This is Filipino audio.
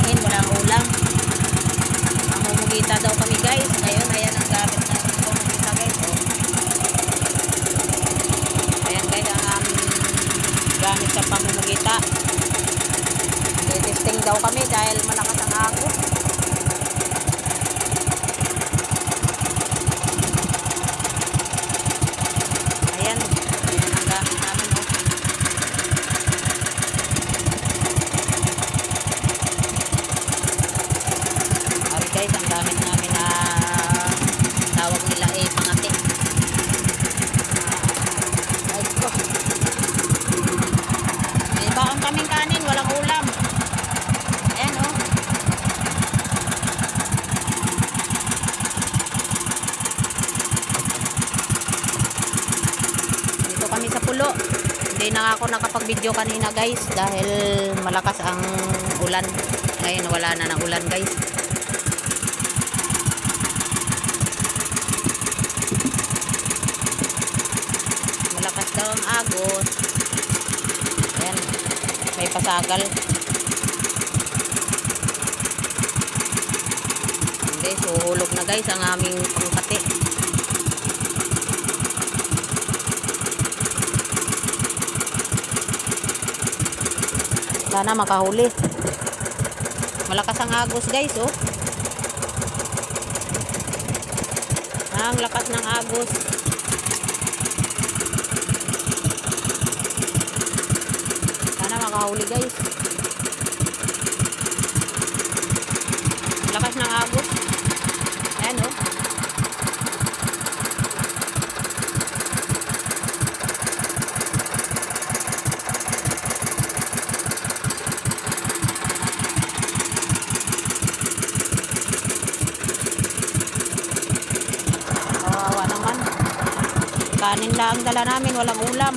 kanin, walang ulam. Mamumugita daw kami guys. Ngayon, ayan ang gamit natin pamumugita guys. Oh. Ayan guys, ang gamit sa pamumugita. Testing daw kami dahil malakas ang agos. Ayan ang gamit namin. Oh. Guys, ang gamit namin na tawag nila pangati. Ay ko. May baon kaming kanin, walang ulam. Ayan oh. Dito kami sa pulo. Hindi na ako nakapag-video kanina guys dahil malakas ang ulan. Ngayon wala na ng ulan guys. Malakas daw ang agos. Ayan, may pasagal. Hindi, suhulog na guys ang aming pangkati. Sana makahuli. Malakas ang agos guys oh. Ang lakas ng agos. Makahuli guys. Lakas ng agos. Ayan oh. Kawawa naman. Kanin lang ang dala namin, walang ulam.